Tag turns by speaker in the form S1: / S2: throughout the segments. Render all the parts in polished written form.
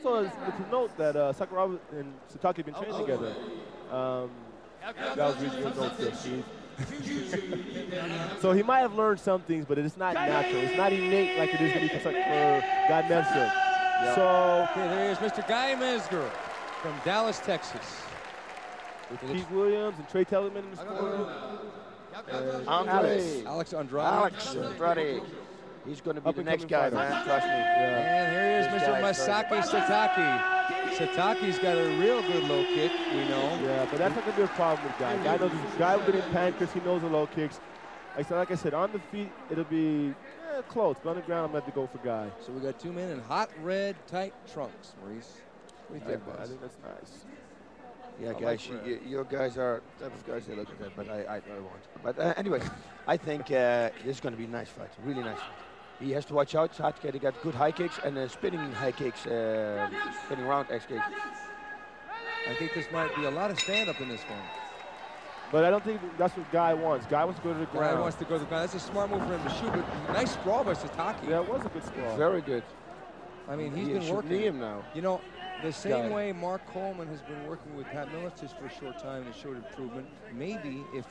S1: also to note that Sakuraba and Satake have been training together. That was really good note there, Steve. So he might have learned some things, but it's not natural. It's not innate like it is going to be for Guy-Mezger. Yep. So
S2: okay, there is Mr. Guy-Mezger from Dallas, Texas.
S1: With Pete Williams and Trey Tellerman in the score.
S2: Alex Andrade.
S3: Alex Andrade. He's going to be the next guy, man. Trust me.
S2: Yeah. And here is Mr. Masaaki-Satake. Satake's got a real good low kick, we know.
S1: Yeah, but that's not going to be a problem with Guy. Guy will get in pancakes. He knows the low kicks. Like I said, on the feet, it'll be close. But on the ground, I'm going to have to go for Guy.
S2: So we got 2 men in hot red tight trunks, Maurice. What do you think, boss?
S1: I think that's nice.
S3: Yeah, guys, your guys are type of guys that look at that, but I won't. But anyway, I think this is going to be a nice fight, really nice fight. He has to watch out. Satake got good high kicks and spinning high kicks, spinning round X kicks.
S2: I think this might be a lot of stand-up in this one.
S1: But I don't think that's what Guy wants. Guy wants to go to the ground.
S2: Guy wants to go to the ground. That's a smart move for him to shoot, but nice sprawl by Satake.
S1: Yeah, it was a good sprawl.
S3: Very good.
S2: I mean, he's been working.
S3: Him now.
S2: You know, the same way Mark Coleman has been working with Pat Miletich for a short time and showed improvement. Maybe if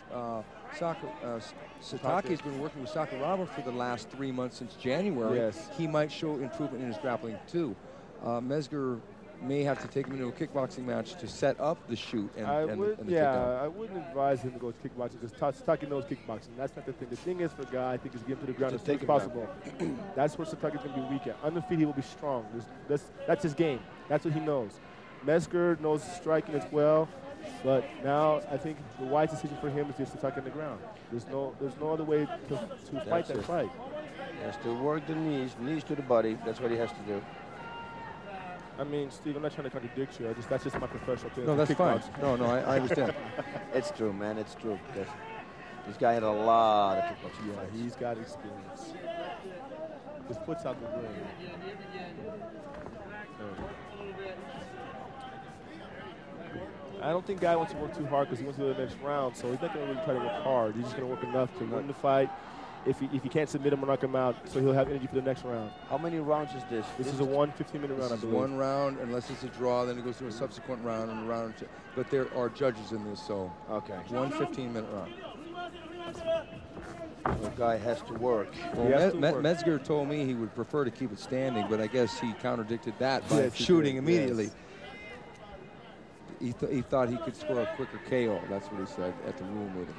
S2: Satake has been working with Sakuraba for the last 3 months since January, he might show improvement in his grappling too. Mezger may have to take him into a kickboxing match to set up the shoot and the takedown.
S1: I wouldn't advise him to go to kickboxing because Satake knows kickboxing. That's not the thing. The thing is for Guy, I think, is to get him to the ground as soon as possible. That's where Satake's going to be weak at. On the feet, he will be strong. That's his game. That's what he knows. Mezger knows striking as well, but now I think the wise decision for him is just Satake on the ground. There's no other way to fight that fight.
S3: He has to work the knees to the body. That's what he has to do.
S1: I mean, Steve, I'm not trying to contradict you. That's just my professional opinion.
S2: No, that's fine. No, I understand.
S3: It's true, man. It's true. This guy had a lot of kickboxing fights.
S1: He's got experience. Just puts out the ring. I don't think Guy wants to work too hard because he wants to go to the next round, so he's not going to really try to work hard. He's just going to work enough to win the fight. If he can't submit him or knock him out, so he'll have energy for the next round.
S3: How many rounds is this?
S1: This is a 15-minute round, I believe.
S2: One round, unless it's a draw, then it goes to a subsequent round and a round. But there are judges in this, so
S3: okay.
S2: 1 15-minute round.
S3: The guy has to work.
S2: Well, Mezger told me he would prefer to keep it standing, but I guess he contradicted that by shooting immediately. Yes. He thought he could score a quicker KO. That's what he said at the room with him.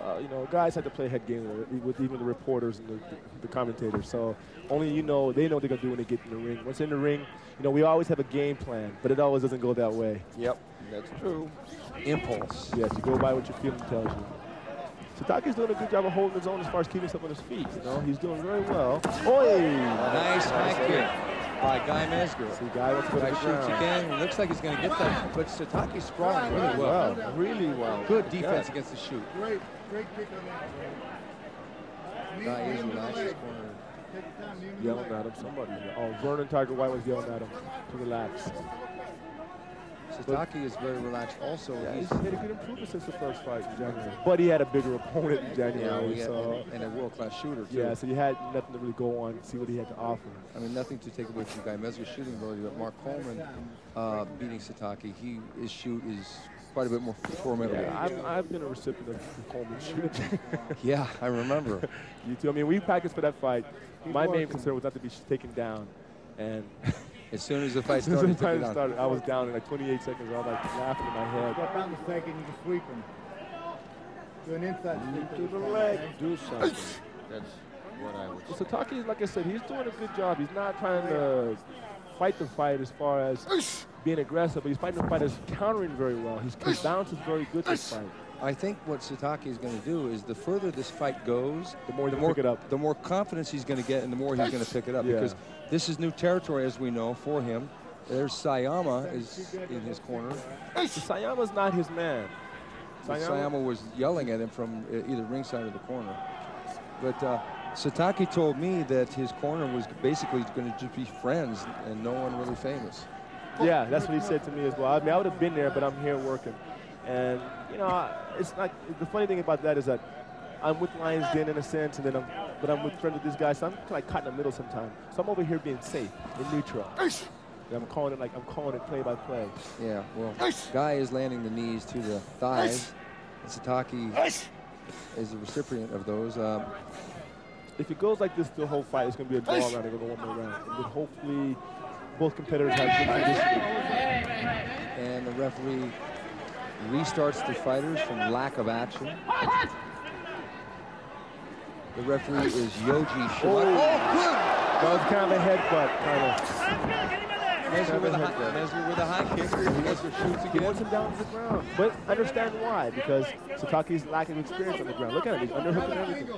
S1: Well, you know, guys have to play head game with even the reporters and the commentators. So only they know they're going to do when they get in the ring. Once in the ring, you know, we always have a game plan, but it always doesn't go that way.
S3: Yep, that's true.
S2: Impulse.
S1: Yes, you go by what your feeling tells you. Satake's doing a good job of holding his own as far as keeping himself on his feet. You know, he's doing very well. Oi!
S2: Nice high kick by Guy-Mezger.
S1: See, Guy wants to go to the
S2: shoots again. It looks like he's going to get that, but Satake's sprawling really well.
S1: Really well.
S2: Good defense against the shoot.
S4: Great kick on that.
S2: Guy is relaxed his corner.
S1: Yelling at him. Somebody. Oh, Vernon Tiger White was yelling at him to relax.
S2: Satake is very relaxed also.
S1: Yeah, he's made a good improvement since the first fight in January. But he had a bigger opponent in January.
S2: And a world-class shooter, too.
S1: Yeah, so you had nothing to really go on, see what he had to offer.
S2: I mean, nothing to take away from Guy-Mezger's shooting ability, but Mark Coleman beating Satake, his shoot is quite a bit more formidable.
S1: Yeah, I've been a recipient of Coleman's shoot.
S2: Yeah, I remember.
S1: You too. I mean, we practiced for that fight. My main concern was not to be taken down. And
S2: as soon as the fight started,
S1: I was down in like 28 seconds. I was like laughing in my head.
S4: Step out in a second, you can sweep him. Do an inside sweep
S3: to the leg. Do something. That's what I would say.
S1: So Satake, like I said, he's doing a good job. He's not trying to fight the fight as far as being aggressive, but he's fighting the fight as countering very well. His balance is very good this fight.
S2: I think what Satake is going to do is the further this fight goes,
S1: the more pick it up.
S2: The more confidence he's going to get and the more he's going to pick it up because this is new territory, as we know, for him. There's Sayama is in his corner.
S1: Sayama's not his man.
S2: Sayama was yelling at him from either ringside or the corner. But Satake told me that his corner was basically going to just be friends and no one really famous.
S1: Yeah, that's what he said to me as well. I mean, I would have been there, but I'm here working. And, you know, it's not, the funny thing about that is that I'm with Lions Den in a sense, and then I'm with friends with this guy, so I'm like caught in the middle sometimes. So I'm over here being safe, in neutral. I'm calling it play by play.
S2: Yeah, well, Guy is landing the knees to the thighs. And Satake is the recipient of those.
S1: If it goes like this the whole fight, it's going to be a draw round. They're going to go one more round. And then hopefully both competitors have good conditioning.
S2: And the referee restarts the fighters from lack of action. The referee is Yoji Shimada.
S1: Oh, good! That was kind of a headbutt, kind of.
S2: Mezger with a high kick. Mezger shoots again.
S1: He wants him down to the ground. But understand why, because Satake's lacking experience on the ground. Look at him, he's underhooking everything.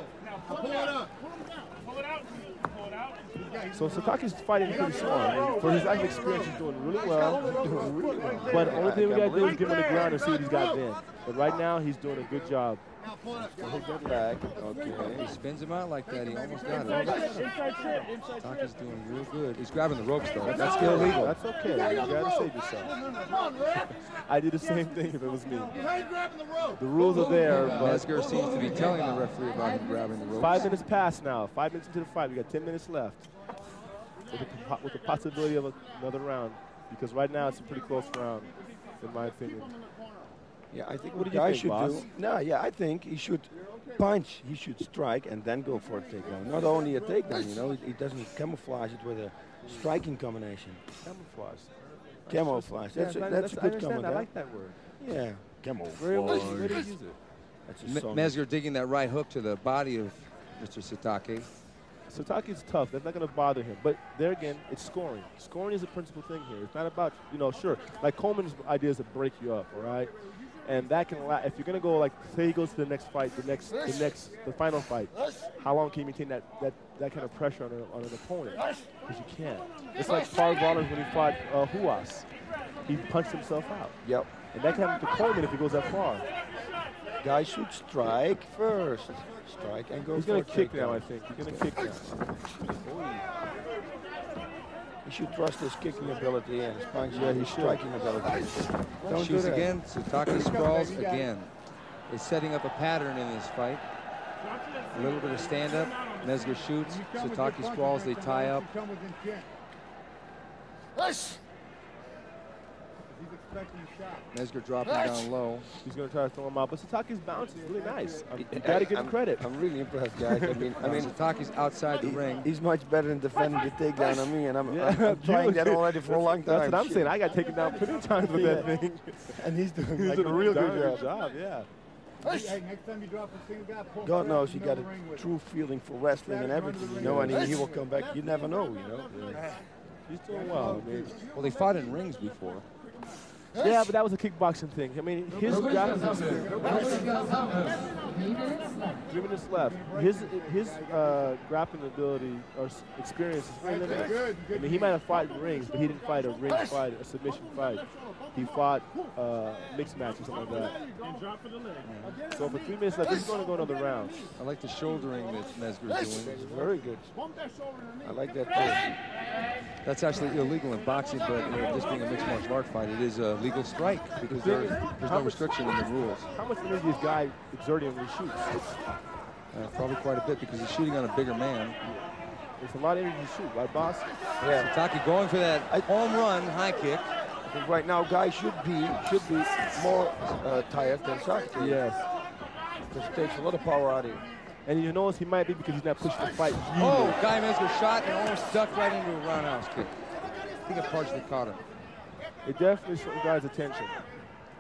S1: So Satake's fighting pretty smart. I mean, for his lack of experience, he's doing really well. But the only thing we got to do is get him on the ground and see what he's got then. But right now, he's doing a good job.
S2: Okay. He spins him out like that. He almost got it. Satake's doing real good. He's grabbing the ropes, though. That's still illegal.
S1: That's okay. You got to save yourself. I did the same thing if it was me. The rules are there.
S2: Mezger seems to be telling the referee about him grabbing the ropes.
S1: 5 minutes past now. 5 minutes into the fight. We got 10 minutes left. With the possibility of another round. Because right now it's a pretty close round, in my opinion.
S3: Yeah, I think what Guy should do. No, yeah, I think he should punch. He should strike and then go for a takedown. Not only a takedown, you know, he doesn't camouflage it with a striking combination.
S1: Camouflage.
S3: Camouflage. That's a good comment.
S1: I like that word.
S3: Yeah, camouflage.
S1: Very well. Where do you use it?
S2: Mezger digging that right hook to the body of Mr. Satake.
S1: Satake's tough. That's not going to bother him. But there again, it's scoring. Scoring is the principal thing here. It's not about, you know, sure. Like Coleman's idea is to break you up, all right? And that can last. If you're going to go, like, say he goes to the next fight, the final fight, how long can you maintain that kind of pressure on an opponent? Because you can't. It's like Paul Rollins when he fought Huas. He punched himself out.
S3: Yep.
S1: And that can happen to Coleman if he goes that far.
S3: Guy should strike first. Strike and go.
S1: He's going to kick now, I think. He's going to kick now.
S3: He should trust his kicking ability and his punching and his striking ability.
S2: Don't shoot again. Satake sprawls again. Is setting up a pattern in this fight. A little bit of stand-up. Mezger shoots. Satake sprawls. They tie up. Mezger dropping down low.
S1: He's going to try to throw him out, but Satake's bounce is really nice. You got to give him credit.
S3: I'm really impressed, guys. I mean,
S2: Satake's outside the ring.
S3: He's much better than defending the takedown on me, and I'm trying that already for a long time.
S1: That's what I'm saying. I got taken down plenty of times with that thing.
S3: And he's doing
S1: a real good job. Yeah.
S4: Hey, next time you drop a single guy,
S3: God knows he got a true feeling for wrestling and everything, you know, and he will come back. You never know, you know.
S1: He's doing well. I mean,
S2: well, they fought in rings before.
S1: Yeah, but that was a kickboxing thing. I mean, his grappling 3 minutes left. His grappling ability or experience is very limited. I mean, he might have fought in rings, but he didn't fight a ring fight, a submission fight. He fought mixed matches, something like that. So for 3 minutes left, he's going to go another round.
S2: I like the shouldering that Mezger is doing.
S3: It's very good. I like that too.
S2: That's actually illegal in boxing, but this being a mixed martial art fight, it is a legal strike because there's no restriction in the rules.
S1: How much energy is Guy exerting when he shoots?
S2: Probably quite a bit because he's shooting on a bigger man.
S1: It's a lot of energy to shoot, right, boss?
S2: Yeah. Satake going for that home run high kick.
S3: I think right now Guy should be more tired than Satake.
S1: Yes.
S3: Because it takes a lot of power out of him.
S1: And you notice he might be because he's not pushing the fight.
S2: Oh, Guy-Mezger shot and almost ducked right into a roundhouse kick. I think it partially caught him.
S1: It definitely showed Guy's attention.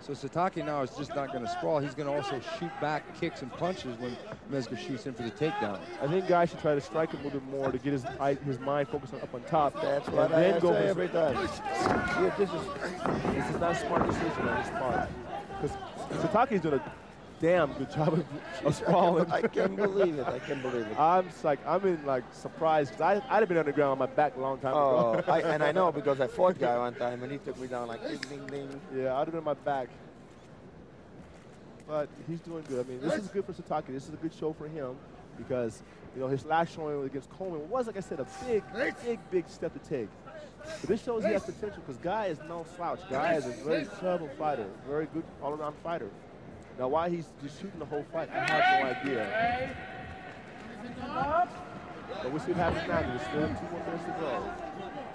S2: So Satake now is just not going to sprawl. He's going to also shoot back kicks and punches when Mezger shoots in for the takedown.
S1: I think Guy should try to strike him a little bit more to get his mind focused up on top.
S3: That's what I say every time.
S1: Yeah, this is not a smart decision on his part. Because Satake's doing a damn good job of sprawling.
S3: I can't believe it. I can't believe it.
S1: I'm in surprise because I'd have been on the ground on my back a long time ago.
S3: And I know because I fought Guy one time and he took me down like ding, ding, ding.
S1: Yeah, I'd have been on my back. But he's doing good. I mean, this is good for Satake. This is a good show for him because, you know, his last showing against Coleman was, like I said, a big step to take. But this shows he has potential because Guy is no slouch. Guy is a very terrible fighter, very good all-around fighter. Now, why he's just shooting the whole fight, I have no idea. But we'll see what happens now. There's still 2 more minutes to go.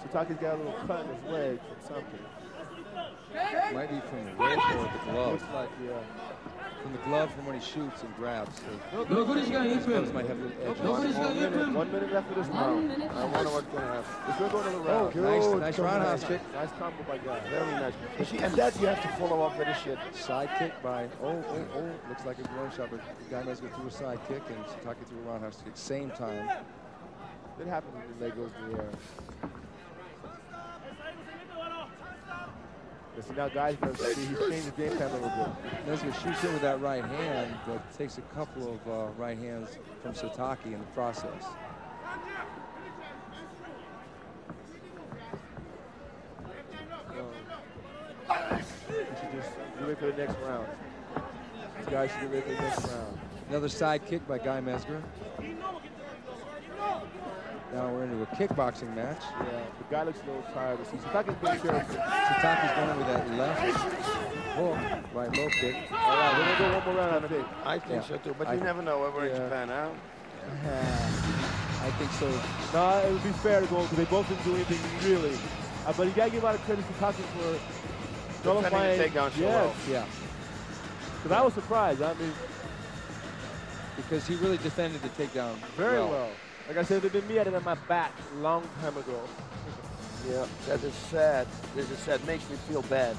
S1: Satake's got a little cut in his leg from something.
S2: Might be from the leg or the glove.
S1: Looks like, yeah.
S2: From the glove from when he shoots and grabs. So
S1: gloves
S2: might have the edge.
S1: 1 minute left for this round.
S3: I wonder what's going to happen.
S1: It's going to go another round.
S2: Nice roundhouse kick.
S1: Nice combo by Guy.
S3: Very nice. You see, and that you have to follow up with a shit.
S2: Side kick by, looks like a groin shot, but Guy-Mezger threw a side kick and Satake threw a roundhouse kick. Same time.
S1: It happens when the leg goes in the air. So now Guy's going to see he's changed the game plan a little bit.
S2: Mezger shoots in with that right hand, but takes a couple of right hands from Satake in the process.
S1: He should just be ready for the next round. This guy should be ready for the next round.
S2: Another side kick by Guy-Mezger. Now we're into a kickboxing match.
S1: Yeah, the guy looks a little tired. Satake's been careful.
S2: Satake's going with that left hook, right low kick.
S1: All right, we're going to go one more round, I think.
S3: I think so too, but you never know. We're in Japan now.
S2: I think so.
S1: No, it would be fair to go because they both didn't do anything really. But you got to give a lot of credit to Satake for nullifying.
S3: Takedown so well.
S2: Yeah.
S1: Because I was surprised. I mean,
S2: because he really defended the takedown
S1: very well. Like I said, if it'd been me, I'd have had my back a long time ago.
S3: Yeah, that is sad. This is sad. Makes me feel bad.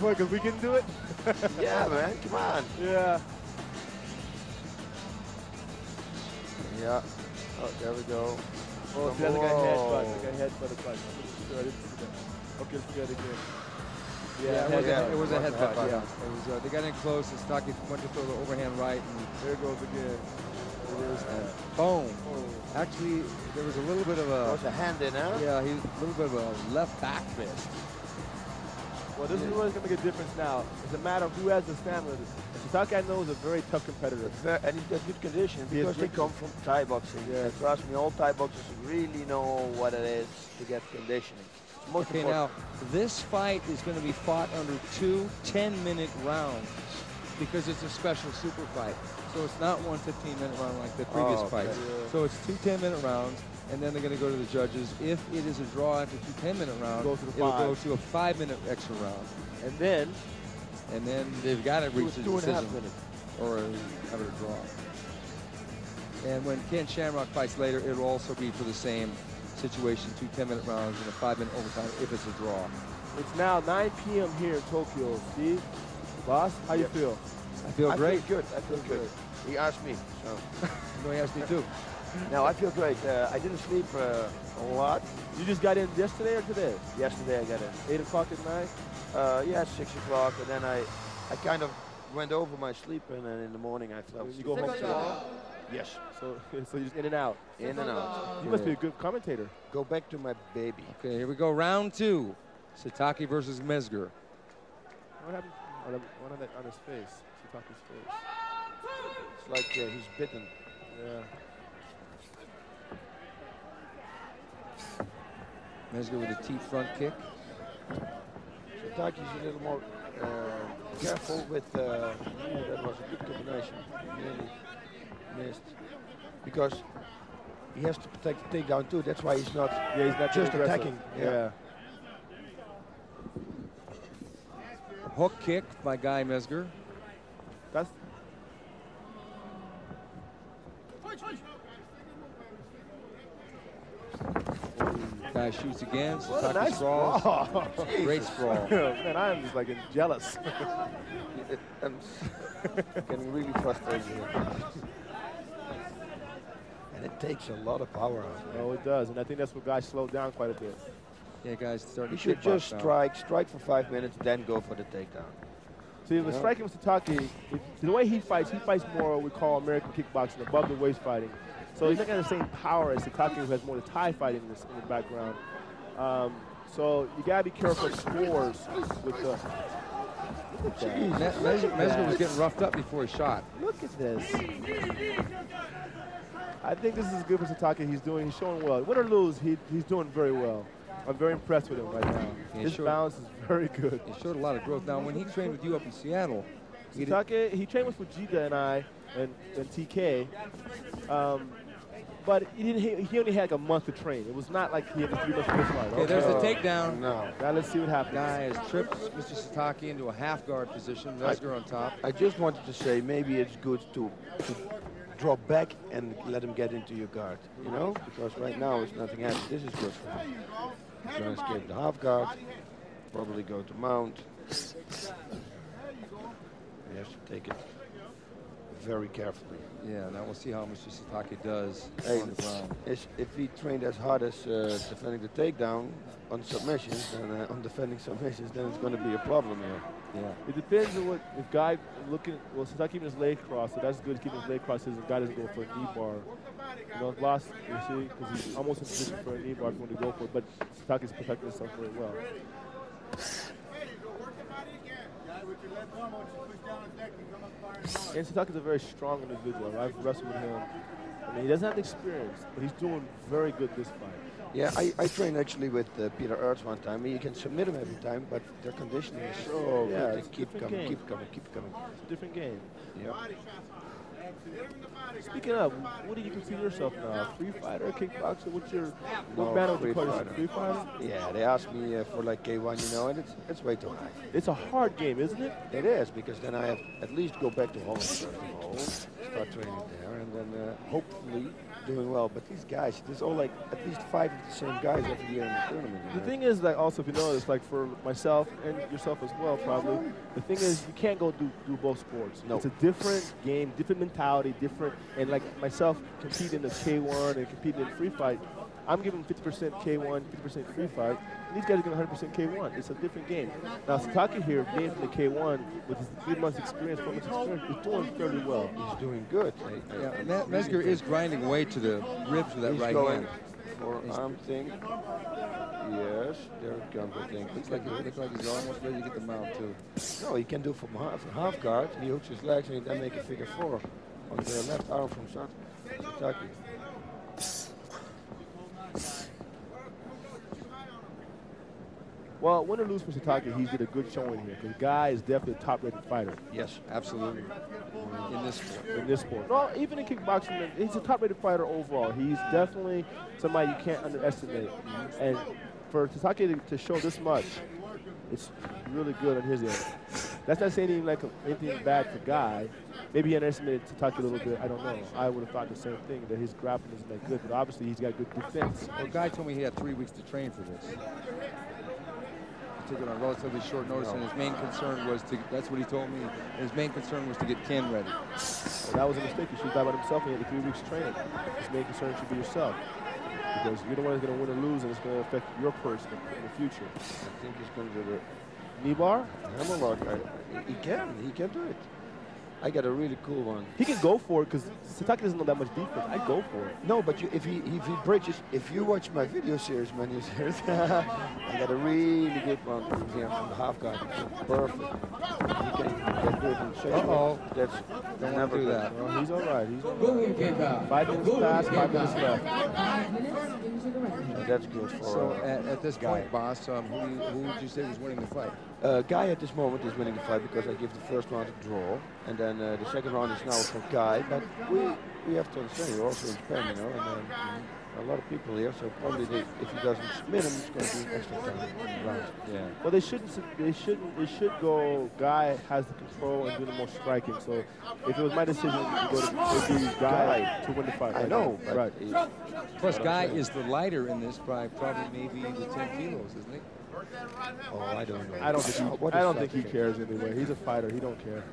S1: Boy, because we can do it?
S3: Yeah, man. Come on.
S1: Yeah.
S3: Yeah. Oh, there we go.
S1: Oh, the other guy headbutt. The guy headbutt a bunch. Okay, let's do that again.
S2: Yeah, it was a headbutt. Yeah, it was. They got in close, and Satake went to throw the overhand right, and
S1: there it goes again.
S2: It is, and boom. Oh. Actually, there was a little bit of a.
S3: There was a hand in, huh?
S2: Yeah, he a little bit of a left back fist.
S1: Well, this is what's going to make a difference now. It's a matter of who has the stamina. Satake, I know, is a very tough competitor.
S3: And he's got good condition because he come from Thai boxing. Yeah. Trust me, all Thai boxers really know what it is to get conditioning.
S2: Okay, now, this fight is going to be fought under 2 10-minute rounds because it's a special super fight. So it's not one 15-minute round like the previous fights. Yeah. So it's 2 10-minute rounds, and then they're going to go to the judges. If it is a draw after 2 10-minute rounds, it'll go to a 5-minute extra round.
S1: And then
S2: they've got to reach a decision or have it a draw. And when Ken Shamrock fights later, it'll also be for the same situation, 2 10-minute rounds and a 5-minute overtime if it's a draw.
S1: It's now 9 p.m. here in Tokyo. Steve, boss, how you feel?
S2: I feel great.
S3: I feel good. I feel good. He asked me, so.
S2: No, he asked me too.
S3: No, I feel great. I didn't sleep a lot.
S1: You just got in yesterday or today?
S3: Yesterday I got in.
S1: 8 o'clock at night?
S3: Yeah, 6 o'clock, and then I kind of went over my sleep, and then in the morning I fell asleep.
S1: You go home tomorrow?
S3: Yes.
S1: So you're just in and out?
S3: In and out.
S1: You must be a good commentator.
S3: Go back to my baby.
S2: Okay, here we go. Round 2. Satake versus Mezger.
S1: What happened on his face? Satake's face.
S3: It's like he's bitten.
S1: Yeah.
S2: Mezger with a T front kick.
S3: Satake's a little more careful with. That was a good combination. Really missed because he has to protect the takedown too. That's why he's not.
S1: Yeah, he's not
S3: just attacking.
S1: Yeah.
S2: Hook kick by Guy-Mezger.
S1: That's.
S2: Guy shoots again. Satake
S1: nice
S2: sprawls.
S1: sprawl.
S2: Great sprawl.
S1: Man, I am just like jealous.
S3: I'm getting really frustrated here. And it takes a lot of power out.
S1: Oh, it does, and I think that's what Guy slowed down quite a bit.
S2: Yeah, guys starting
S3: to
S2: kickbox
S3: should just
S2: now.
S3: strike for 5 minutes, then go for the takedown.
S1: See, with striking with Satake, the way he fights more what we call American kickboxing, above the waist fighting. So he's not got the same power as Satake, who has more of the Thai fighting in the background. So you gotta be careful of scores with the.
S2: Mezger was getting roughed up before he shot.
S1: Look at this. I think this is good for Satake. He's showing well. Win or lose, he's doing very well. I'm very impressed with him right now. His balance is very good.
S2: He showed a lot of growth. Now, when he trained with you up in Seattle,
S1: Satake, he trained with Fujita and I and TK. but he only had like a month to train. It was not like he had 3 months to fight.
S2: Okay, there's the takedown.
S3: No.
S1: Now let's see what happens.
S2: Guy has tripped Mr. Satake into a half guard position. Mezger on top.
S3: I just wanted to say maybe it's good to drop back and let him get into your guard, you know? Because right now it's nothing happening. This is good for him. He's going to escape the half guard, probably go to mount. He has to take it very carefully.
S2: Yeah, now we'll see how Mr. Satake does on the ground.
S3: If he trained as hard as defending the takedown on submissions and on defending submissions, then it's going to be a problem here.
S2: Yeah.
S1: It depends on what if Guy Satake keeping his leg crossed, so that's good. Keeping his leg crossed, and Guy doesn't go for a knee bar. You know, lost, you see, because he's almost in position for a knee bar if you want to go for it, but Satake's protecting himself very well. And Satake's a very strong individual. I've wrestled with him. I mean, he doesn't have the experience, but he's doing very good this fight.
S3: Yeah, I trained actually with Peter Ertz one time. You can submit him every time, but their conditioning is so good. They keep coming, keep coming, keep coming.
S1: It's a different game.
S3: Yeah.
S1: Speaking of, what do you consider yourself now? Free fighter, kickboxer? What's your
S3: No,
S1: what battle
S3: free
S1: call
S3: fighter.
S1: Free fighter?
S3: Yeah, they asked me for like K1, you know, and it's way too high.
S1: It's a hard game, isn't it?
S3: It is, because then I have at least go back to Holland first of all, start training there, and then hopefully doing well. But these guys, there's all like at least 5 of the same guys every year in the tournament.
S1: The thing is that also, if you notice, like for myself and yourself as well, probably, the thing is you can't go do both sports.
S3: No.
S1: It's a different game, different mentality, different. And like myself, competing in the K1 and competing in free fight, I'm giving 50% K1, 50% free fight. And these guys are giving 100% K1. It's a different game. Now Satake here, being from the K1 with his 3 months experience, 4 months experience, is doing fairly well.
S3: He's doing good.
S2: Yeah, Mezger is grinding away to the ribs with that
S3: He's
S2: right
S3: going
S2: hand.
S3: for arm thing. Yes, there it comes, I think.
S2: Looks like he's almost ready to get the mount too.
S3: No, he can do from half guard. He hooks his legs and then make a figure 4 on the left arm from Satake.
S1: Well, win or lose for Satake, he's did a good showing here. Because Guy is definitely a top-rated fighter.
S2: Yes, absolutely. In this sport.
S1: In this sport. No, even in kickboxing, he's a top-rated fighter overall. He's definitely somebody you can't underestimate. And for Satake to show this much, it's really good on his end. That's not saying anything bad for Guy. Maybe he underestimated Satake a little bit. I don't know. I would have thought the same thing, that his grappling isn't that good. But obviously, he's got good defense.
S2: Well, Guy told me he had 3 weeks to train for this. He took it on relatively short notice, and his main concern was to, that's what he told me, his main concern was to get Ken ready.
S1: Well, that was a mistake. You should have about himself, and he had 3 weeks training. His main concern should be yourself. Because you're the one that's going to win or lose, and it's going to affect your person in the future.
S3: I think he's going to do the
S1: knee bar?
S3: Hammerlock. He can do it. I got a really cool one.
S1: He can go for it because Satake doesn't know that much defense. I'd go for it.
S3: No, but if he breaks, if you watch my video series, menu series, I got a really good one from here from the half guard. Perfect. He can do it in section. That's never
S2: do that.
S1: Well, he's all right. He's all right. 5 minutes past, 5 minutes left.
S3: That's good for.
S2: So at this point, boss, who would you say was winning the fight?
S3: Guy at this moment is winning the fight because I give the first round a draw, and then the second round is now for Guy. But we have to understand, you're also in Japan, you know, and a lot of people here, so probably if he doesn't submit him, it's going to be extra time round. Yeah.
S1: Well, they should go. Guy has the control and do the most striking. So if it was my decision to go to Guy to win the fight.
S3: I know,
S1: right.
S2: Plus, Guy is the lighter in this by probably maybe the 10 kilos, isn't he?
S3: Oh, I don't know.
S1: I don't think he cares anyway. He's a fighter. He don't care.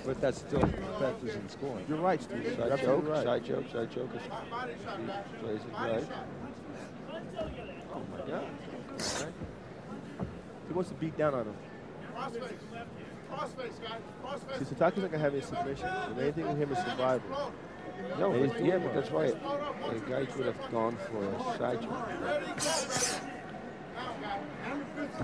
S2: But that still factors in scoring.
S1: You're right, Steve.
S3: Side choke. Plays it right. Oh my God. Right.
S1: He wants to beat down on him. See, Satake's not gonna have any submission. The main thing with him is survival.
S3: No, but that's why the guy could have gone for a side choke. I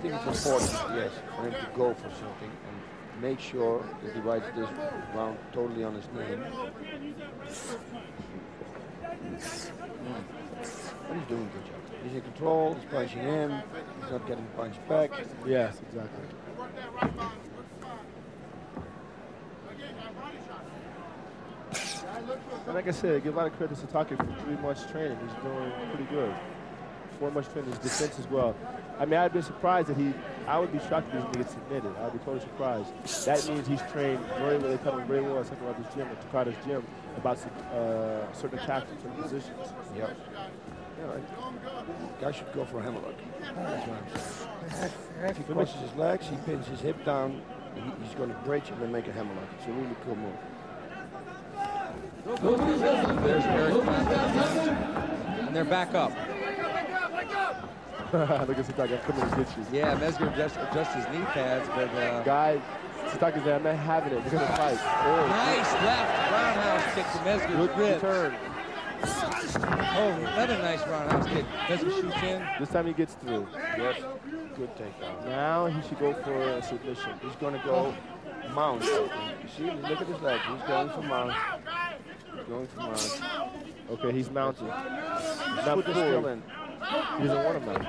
S3: think it's important, yes, for him to go for something and make sure that he writes this round totally on his name. But he's doing a good job. He's in control, he's punching him, he's not getting punched back.
S1: Yes, exactly. And like I said, give a lot of credit to Satake for 3 months training. He's doing pretty good. 4 months training, his defense as well. I mean, I'd be surprised that I would be shocked if he didn't get submitted. I'd be totally surprised. That means he's trained very well. They tell him very well at something about this gym, at Takada's gym, about certain attacks and certain positions.
S3: Yep. Yeah, guy should go for a hammerlock. That's what I'm saying. If he crosses his legs, he pins his hip down, he's going to break him and make a hammerlock. It's a really cool move.
S2: There's Eric. And they're back up.
S1: Look at Satake, I'm coming to get you.
S2: Yeah, Mezger adjusts his knee pads, but...
S1: Satake's there, I'm not having it. We're going to fight. Oh,
S2: nice left roundhouse kick to Mezger's
S1: good
S2: ribs.
S1: return.
S2: Oh, another nice roundhouse kick. Mezger shoots in.
S1: This time he gets through.
S3: Yes. Good takedown.
S1: Now he should go for a submission.
S3: He's going to go mount. You see, look at his leg. He's going for mount. He's going for mount.
S1: Okay, he's mounted. He's not
S3: put the skill in.
S1: He doesn't want to mount.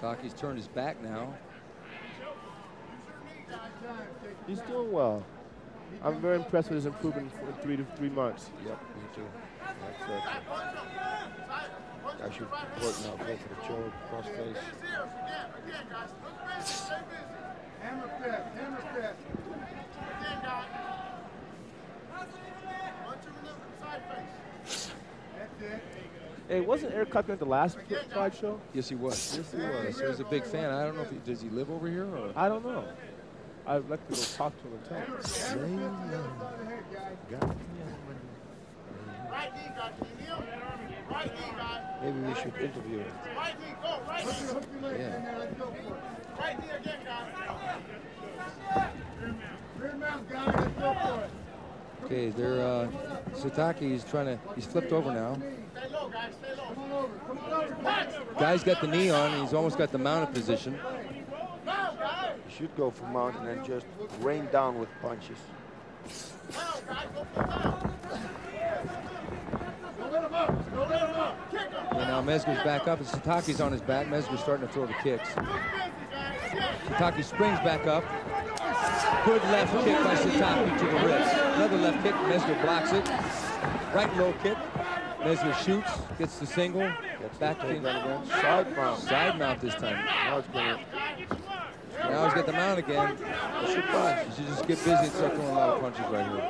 S2: Satake's turned his back now.
S1: He's doing well. I'm very impressed with his improvement in 3 months.
S3: Yep, me too. That's it. I should work now. Go for the choke, cross face.
S4: Hammer fist, hammer fist.
S1: Hey, wasn't Eric Clapton at the last Pride show?
S2: Yes, he was.
S1: Yes, he was.
S2: He was a big fan. I don't know if does he live over here or?
S1: I don't know. I'd like to go talk to him and tell him.
S3: Maybe we should interview him.
S2: Yeah. Okay, they're Satake's he's flipped over now. Guy's got the knee on, and he's almost got the mounted position.
S3: You should go for mount and then just rain down with punches.
S2: And now Mezger's back up, and Satake's on his back. Mezger's starting to throw the kicks. Satake springs back up. Good left kick by Satake to the wrist. Another left kick, Mezger blocks it. Right low kick. Mezger shoots, gets the single. Back in.
S3: Side mount.
S2: Side mount this time.
S3: Now it's going to...
S2: Now he's got the mount again. You should just get busy and start throwing a lot of punches right here.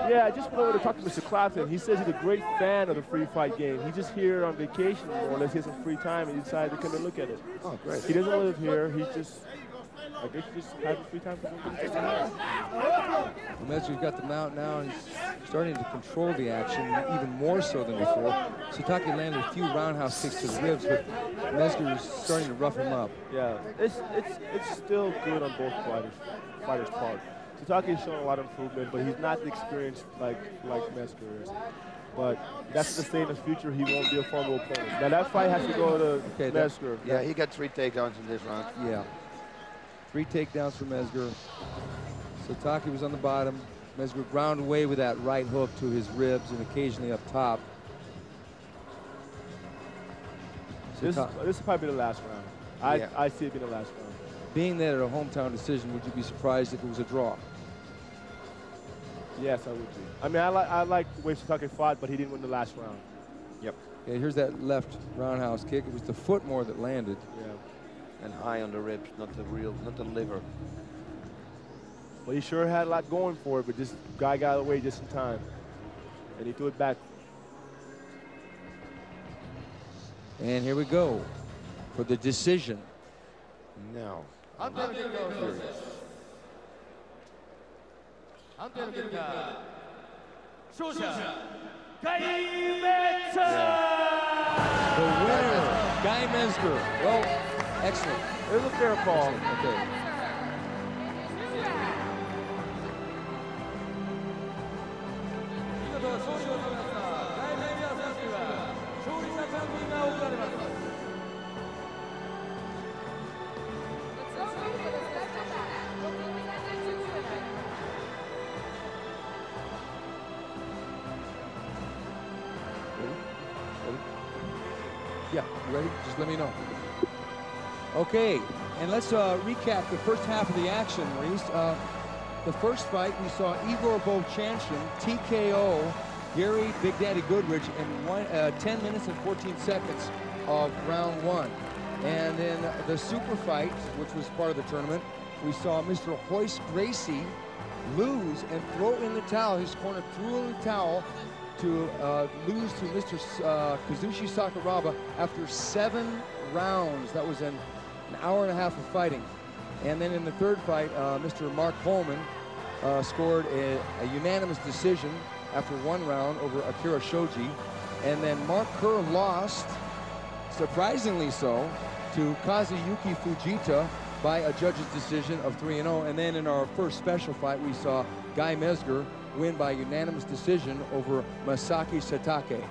S1: Yeah, I just went over to talk to Mr. Clapton. He says he's a great fan of the free fight game. He's just here on vacation more or less. He has some free time and he decided to come and look at it.
S3: Oh, great.
S1: He doesn't live here. He just, I guess he just has free time for him.
S2: Mezger's got the mount now, and he's starting to control the action even more so than before. Satake landed a few roundhouse kicks to the ribs, but Mezger is starting to rough him up.
S1: Yeah, it's still good on both fighters' part. Satake has shown a lot of improvement, but he's not experienced like Mezger is. But that's the same in the future. He won't be a formidable opponent. Now that fight has to go to Mezger.
S3: Yeah, he got 3 takedowns in this round.
S2: Yeah. 3 takedowns for Mezger. Satake was on the bottom. Mezger ground away with that right hook to his ribs and occasionally up top.
S1: This will probably be the last round. I see it being the last round.
S2: Being that at a hometown decision, would you be surprised if it was a draw?
S1: Yes, I would be. I mean, I like the way Satake fought, but he didn't win the last round.
S3: Yep.
S2: Yeah, here's that left roundhouse kick. It was the foot more that landed.
S1: Yeah.
S3: And high on the ribs, not the liver.
S1: Well, he sure had a lot going for it, but this guy got away just in time. And he threw it back.
S2: And here we go for the decision.
S3: No.
S2: The winner, Guy-Mezger. Well, excellent.
S1: It was a fair call.
S2: Okay. You ready? Just let me know. Okay, and let's recap the first half of the action, Maurice. The first fight, we saw Igor Vovchanchin TKO Gary Big Daddy Goodrich in 10 minutes and 14 seconds of round 1. And in the super fight, which was part of the tournament, we saw Mr. Royce Gracie lose and throw in the towel. His corner threw in the towel to lose to Mr. Kazushi Sakuraba after 7 rounds. That was an hour and a half of fighting. And then in the third fight, Mr. Mark Coleman scored a unanimous decision after 1 round over Akira Shoji. And then Mark Kerr lost, surprisingly so, to Kazuyuki Fujita by a judge's decision of 3-0. And then in our first special fight, we saw Guy-Mezger win by unanimous decision over Masaaki-Satake.